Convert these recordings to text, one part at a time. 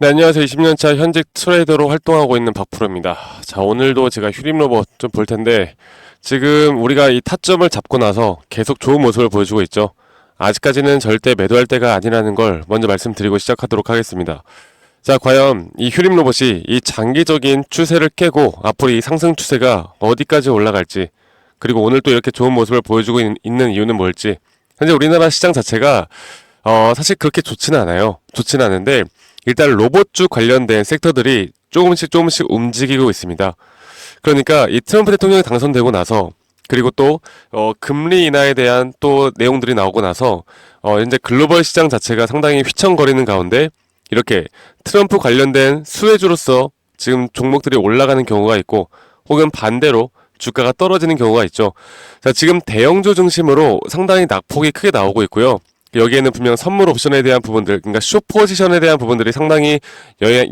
네, 안녕하세요. 20년차 현직 트레이더로 활동하고 있는 박프로입니다. 자, 오늘도 제가 휴림 로봇 좀 볼 텐데, 지금 우리가 이 타점을 잡고 나서 계속 좋은 모습을 보여주고 있죠. 아직까지는 절대 매도할 때가 아니라는 걸 먼저 말씀드리고 시작하도록 하겠습니다. 자, 과연 이 휴림 로봇이 이 장기적인 추세를 깨고 앞으로 이 상승 추세가 어디까지 올라갈지, 그리고 오늘 또 이렇게 좋은 모습을 보여주고 있는 이유는 뭘지, 현재 우리나라 시장 자체가 사실 그렇게 좋지는 않아요. 좋지는 않은데, 일단 로봇주 관련된 섹터들이 조금씩 움직이고 있습니다. 그러니까 이 트럼프 대통령이 당선되고 나서, 그리고 또 금리 인하에 대한 또 내용들이 나오고 나서 현재 글로벌 시장 자체가 상당히 휘청거리는 가운데 이렇게 트럼프 관련된 수혜주로서 지금 종목들이 올라가는 경우가 있고, 혹은 반대로 주가가 떨어지는 경우가 있죠. 자, 지금 대형주 중심으로 상당히 낙폭이 크게 나오고 있고요. 여기에는 분명 선물 옵션에 대한 부분들, 그러니까 숏 포지션에 대한 부분들이 상당히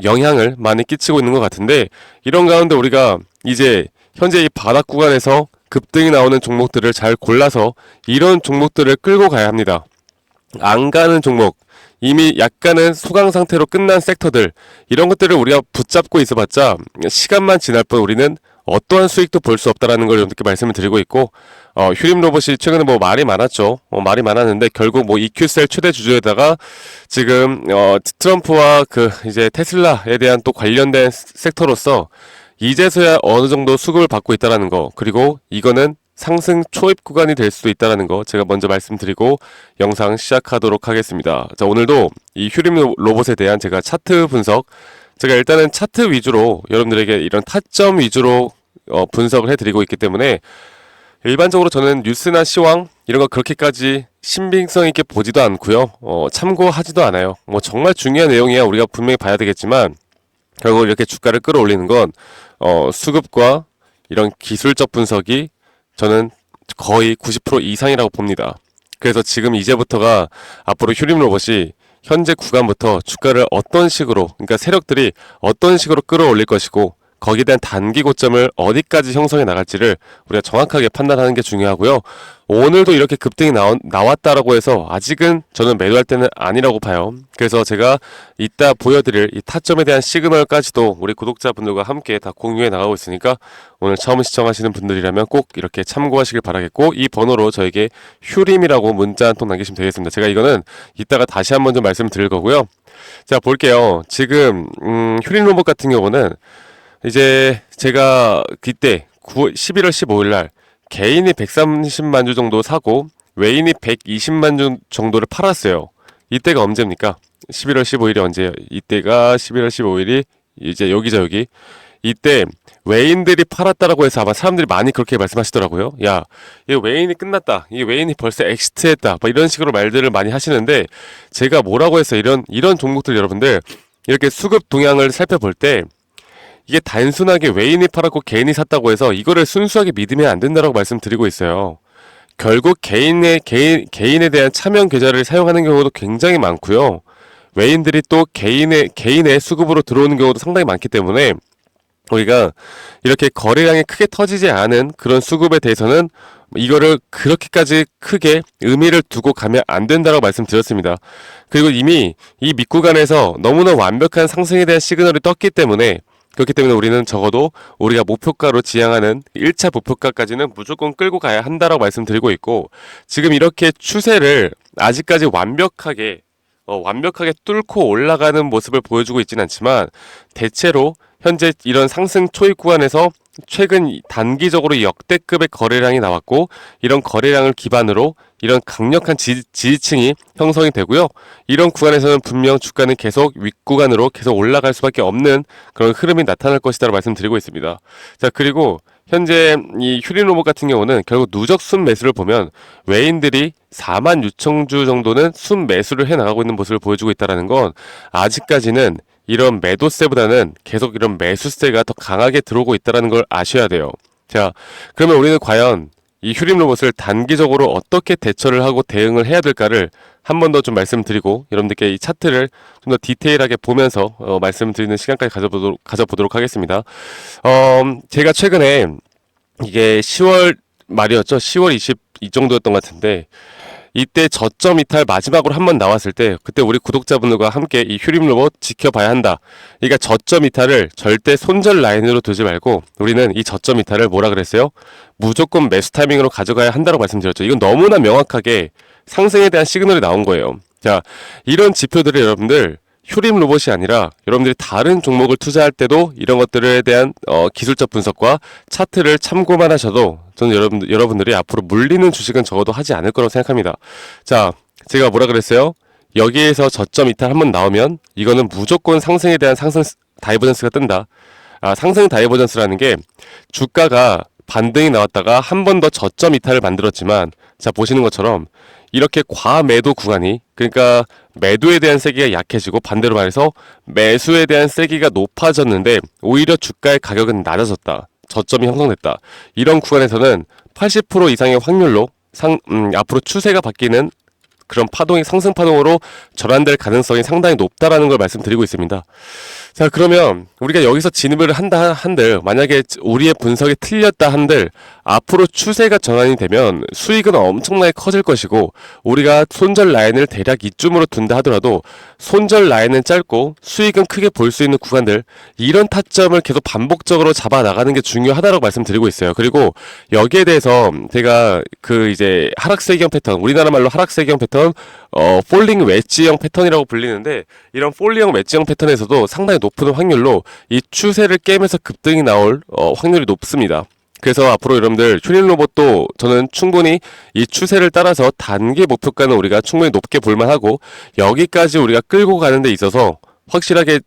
영향을 많이 끼치고 있는 것 같은데, 이런 가운데 우리가 이제 현재 이 바닥 구간에서 급등이 나오는 종목들을 잘 골라서 이런 종목들을 끌고 가야 합니다. 안 가는 종목, 이미 약간은 소강 상태로 끝난 섹터들, 이런 것들을 우리가 붙잡고 있어봤자 시간만 지날 뿐 우리는 어떠한 수익도 볼 수 없다라는 걸 이렇게 말씀을 드리고 있고, 휴림 로봇이 최근에 뭐 말이 많았죠. 말이 많았는데 결국 뭐 EQ셀 최대 주주에다가 지금 트럼프와 그 이제 테슬라에 대한 또 관련된 섹터로서 이제서야 어느 정도 수급을 받고 있다라는 거, 그리고 이거는 상승 초입 구간이 될 수도 있다라는 거 제가 먼저 말씀드리고 영상 시작하도록 하겠습니다. 자, 오늘도 이 휴림 로봇에 대한 제가 차트 분석, 제가 일단은 차트 위주로 여러분들에게 이런 타점 위주로 분석을 해드리고 있기 때문에, 일반적으로 저는 뉴스나 시황 이런 거 그렇게까지 신빙성 있게 보지도 않고요. 참고하지도 않아요. 뭐 정말 중요한 내용이야 우리가 분명히 봐야 되겠지만, 결국 이렇게 주가를 끌어올리는 건 수급과 이런 기술적 분석이 저는 거의 90% 이상이라고 봅니다. 그래서 지금 이제부터가 앞으로 휴림 로봇이 현재 구간부터 주가를 어떤 식으로, 그러니까 세력들이 어떤 식으로 끌어올릴 것이고, 거기에 대한 단기 고점을 어디까지 형성해 나갈지를 우리가 정확하게 판단하는 게 중요하고요. 오늘도 이렇게 급등이 나왔다라고 해서 아직은 저는 매도할 때는 아니라고 봐요. 그래서 제가 이따 보여드릴 이 타점에 대한 시그널까지도 우리 구독자분들과 함께 다 공유해 나가고 있으니까, 오늘 처음 시청하시는 분들이라면 꼭 이렇게 참고하시길 바라겠고, 이 번호로 저에게 휴림이라고 문자 한 통 남기시면 되겠습니다. 제가 이거는 이따가 다시 한번 좀 말씀드릴 거고요. 자, 볼게요. 지금 휴림 로봇 같은 경우는 이제 제가 그때 11월 15일 날 개인이 130만 주 정도 사고 외인이 120만 주 정도를 팔았어요. 이때가 언제입니까? 11월 15일이 언제예요? 이때가 11월 15일이 이제 여기 이때 외인들이 팔았다라고 해서 아마 사람들이 많이 그렇게 말씀하시더라고요. 야, 이 외인이 끝났다. 이 외인이 벌써 엑시트했다. 뭐 이런 식으로 말들을 많이 하시는데, 제가 뭐라고 해서 이런 종목들 여러분들 이렇게 수급 동향을 살펴볼 때, 이게 단순하게 외인이 팔았고 개인이 샀다고 해서 이거를 순수하게 믿으면 안 된다라고 말씀드리고 있어요. 결국 개인에 대한 차명 계좌를 사용하는 경우도 굉장히 많고요. 외인들이 또 개인의 수급으로 들어오는 경우도 상당히 많기 때문에, 우리가 이렇게 거래량이 크게 터지지 않은 그런 수급에 대해서는 이거를 그렇게까지 크게 의미를 두고 가면 안 된다고 말씀드렸습니다. 그리고 이미 이 밑구간에서 너무나 완벽한 상승에 대한 시그널이 떴기 때문에, 그렇기 때문에 우리는 적어도 우리가 목표가로 지향하는 1차 목표가까지는 무조건 끌고 가야 한다라고 말씀드리고 있고, 지금 이렇게 추세를 아직까지 완벽하게 뚫고 올라가는 모습을 보여주고 있지는 않지만, 대체로 현재 이런 상승 초입 구간에서 최근 단기적으로 역대급의 거래량이 나왔고, 이런 거래량을 기반으로 이런 강력한 지지층이 형성이 되고요. 이런 구간에서는 분명 주가는 계속 윗구간으로 계속 올라갈 수밖에 없는 그런 흐름이 나타날 것이다라고 말씀드리고 있습니다. 자, 그리고 현재 이 휴림 로봇 같은 경우는 결국 누적 순 매수를 보면 외인들이 4만 6천 주 정도는 순 매수를 해 나가고 있는 모습을 보여주고 있다는 건, 아직까지는 이런 매도세보다는 계속 이런 매수세가 더 강하게 들어오고 있다는 걸 아셔야 돼요. 자, 그러면 우리는 과연 이 휴림 로봇을 단기적으로 어떻게 대처를 하고 대응을 해야 될까를 한 번 더 좀 말씀드리고, 여러분들께 이 차트를 좀 더 디테일하게 보면서 말씀드리는 시간까지 가져보도록 하겠습니다. 제가 최근에 이게 10월 말이었죠. 10월 20 이 정도였던 것 같은데, 이때 저점 이탈 마지막으로 한 번 나왔을 때 그때 우리 구독자분들과 함께 이 휴림 로봇 지켜봐야 한다. 그러니까 저점 이탈을 절대 손절 라인으로 두지 말고 우리는 이 저점 이탈을 뭐라 그랬어요? 무조건 매수 타이밍으로 가져가야 한다고 말씀드렸죠. 이건 너무나 명확하게 상승에 대한 시그널이 나온 거예요. 자, 이런 지표들을 여러분들 휴림 로봇이 아니라 여러분들이 다른 종목을 투자할 때도 이런 것들에 대한 기술적 분석과 차트를 참고만 하셔도 저는 여러분들이 앞으로 물리는 주식은 적어도 하지 않을 거라고 생각합니다. 자, 제가 뭐라 그랬어요? 여기에서 저점 이탈 한번 나오면 이거는 무조건 상승에 대한 상승 다이버전스가 뜬다. 상승 다이버전스라는 게 주가가 반등이 나왔다가 한 번 더 저점 이탈을 만들었지만 자, 보시는 것처럼 이렇게 과매도 구간이 그러니까 매도에 대한 세기가 약해지고 반대로 말해서 매수에 대한 세기가 높아졌는데 오히려 주가의 가격은 낮아졌다. 저점이 형성됐다. 이런 구간에서는 80% 이상의 확률로 앞으로 추세가 바뀌는 그런 파동이 상승 파동으로 전환될 가능성이 상당히 높다라는 걸 말씀드리고 있습니다. 자, 그러면 우리가 여기서 진입을 한다 한들 만약에 우리의 분석이 틀렸다 한들 앞으로 추세가 전환이 되면 수익은 엄청나게 커질 것이고 우리가 손절 라인을 대략 이쯤으로 둔다 하더라도 손절 라인은 짧고 수익은 크게 볼 수 있는 구간들 이런 타점을 계속 반복적으로 잡아 나가는 게 중요하다고 말씀드리고 있어요. 그리고 여기에 대해서 제가 이제 하락세경 패턴 우리나라 말로 하락세경 패턴 폴링 웨지형 패턴이라고 불리는데 이런 폴링 웨지형 패턴에서도 상당히 높은 확률로 이 추세를 깨면서 급등이 나올 확률이 높습니다. 그래서 앞으로 여러분들 휴림 로봇도 저는 충분히 이 추세를 따라서 단기 목표가는 우리가 충분히 높게 볼만하고 여기까지 우리가 끌고 가는 데 있어서 확실하게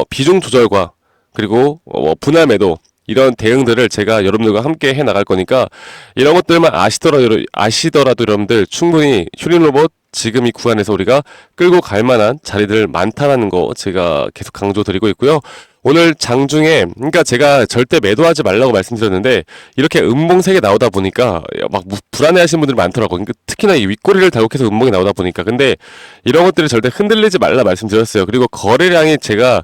비중 조절과 그리고 분할 매도 이런 대응들을 제가 여러분들과 함께 해 나갈 거니까 이런 것들만 아시더라도 여러분들 충분히 휴림 로봇 지금 이 구간에서 우리가 끌고 갈 만한 자리들 많다라는 거 제가 계속 강조드리고 있고요. 오늘 장중에 그러니까 제가 절대 매도하지 말라고 말씀드렸는데 이렇게 음봉색이 나오다 보니까 막 불안해하시는 분들이 많더라고요. 그러니까 특히나 이 윗꼬리를 달고 음봉이 나오다 보니까 근데 이런 것들이 절대 흔들리지 말라 말씀드렸어요. 그리고 거래량이 제가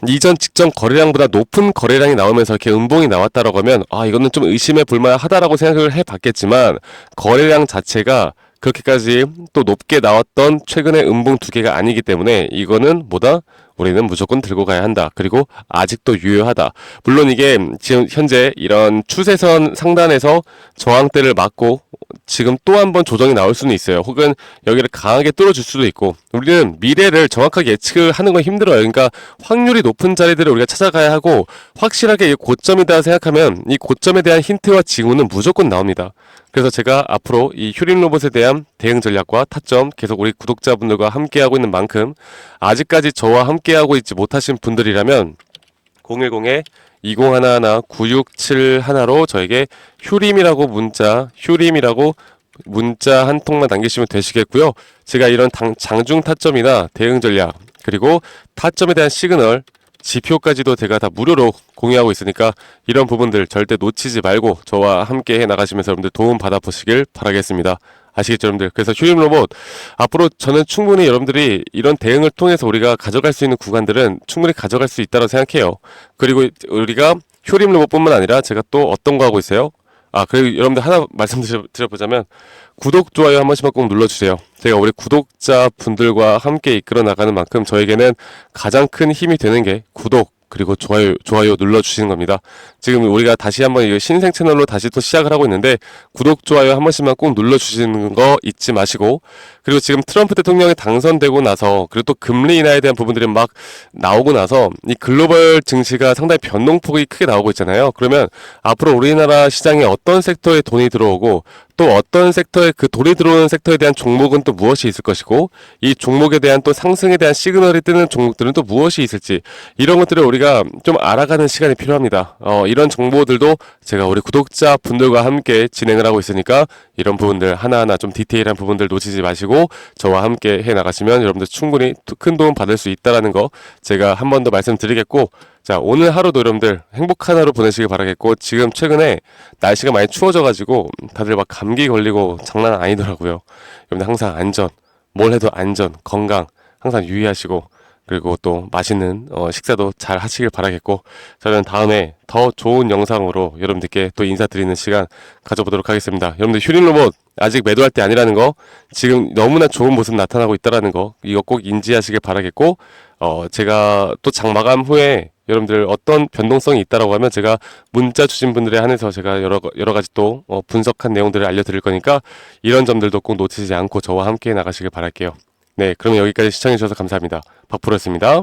이전 직전 거래량보다 높은 거래량이 나오면서 이렇게 음봉이 나왔다라고 하면 이거는 좀 의심해 볼만하다라고 생각을 해봤겠지만 거래량 자체가 그렇게까지 또 높게 나왔던 최근의 음봉 두 개가 아니기 때문에 이거는 우리는 무조건 들고 가야 한다. 그리고 아직도 유효하다. 물론 이게 지금 현재 이런 추세선 상단에서 저항대를 맞고 지금 또 한 번 조정이 나올 수는 있어요. 혹은 여기를 강하게 뚫어줄 수도 있고 우리는 미래를 정확하게 예측을 하는 건 힘들어요. 그러니까 확률이 높은 자리들을 우리가 찾아가야 하고 확실하게 이 고점이다 생각하면 이 고점에 대한 힌트와 징후는 무조건 나옵니다. 그래서 제가 앞으로 이 휴림 로봇에 대한 대응 전략과 타점 계속 우리 구독자분들과 함께하고 있는 만큼 아직까지 저와 함께하고 있지 못하신 분들이라면 010-2011-9671로 저에게 휴림이라고 문자 한 통만 남기시면 되시겠고요. 제가 이런 장중 타점이나 대응 전략 그리고 타점에 대한 시그널 지표까지도 제가 다 무료로 공유하고 있으니까 이런 부분들 절대 놓치지 말고 저와 함께 해 나가시면서 여러분들 도움 받아보시길 바라겠습니다. 아시겠죠 여러분들? 그래서 휴림 로봇 앞으로 저는 충분히 여러분들이 이런 대응을 통해서 우리가 가져갈 수 있는 구간들은 충분히 가져갈 수 있다고 생각해요. 그리고 우리가 휴림 로봇뿐만 아니라 제가 또 어떤 거 하고 있어요? 그리고 여러분들 하나 말씀드려보자면 구독, 좋아요 한 번씩만 꼭 눌러주세요. 제가 우리 구독자분들과 함께 이끌어 나가는 만큼 저에게는 가장 큰 힘이 되는 게 구독 그리고 좋아요 눌러주시는 겁니다. 지금 우리가 다시 한번 이 신생 채널로 다시 또 시작을 하고 있는데 구독, 좋아요 한 번씩만 꼭 눌러주시는 거 잊지 마시고 그리고 지금 트럼프 대통령이 당선되고 나서 그리고 또 금리 인하에 대한 부분들이 막 나오고 나서 이 글로벌 증시가 상당히 변동폭이 크게 나오고 있잖아요. 그러면 앞으로 우리나라 시장에 어떤 섹터에 돈이 들어오고 또 어떤 섹터에 그 돈이 들어오는 섹터에 대한 종목은 또 무엇이 있을 것이고 이 종목에 대한 또 상승에 대한 시그널이 뜨는 종목들은 또 무엇이 있을지 이런 것들을 우리가 좀 알아가는 시간이 필요합니다. 이런 정보들도 제가 우리 구독자분들과 함께 진행을 하고 있으니까 이런 부분들 하나하나 좀 디테일한 부분들 놓치지 마시고 저와 함께 해 나가시면 여러분들 충분히 큰 도움 받을 수 있다라는 거 제가 한 번 더 말씀드리겠고 자 오늘 하루도 여러분들 행복한 하루 보내시길 바라겠고 지금 최근에 날씨가 많이 추워져가지고 다들 막 감기 걸리고 장난 아니더라고요. 여러분들 항상 안전 뭘 해도 안전 건강 항상 유의하시고 그리고 또 맛있는 식사도 잘 하시길 바라겠고, 저는 다음에 더 좋은 영상으로 여러분들께 또 인사드리는 시간 가져보도록 하겠습니다. 여러분들 휴림 로봇 아직 매도할 때 아니라는 거, 지금 너무나 좋은 모습 나타나고 있다라는 거, 이거 꼭 인지하시길 바라겠고, 제가 또 장 마감 후에 여러분들 어떤 변동성이 있다라고 하면 제가 문자 주신 분들에 한해서 제가 여러 가지 또 분석한 내용들을 알려드릴 거니까 이런 점들도 꼭 놓치지 않고 저와 함께 나가시길 바랄게요. 네, 그럼 여기까지 시청해주셔서 감사합니다. 박프로였습니다.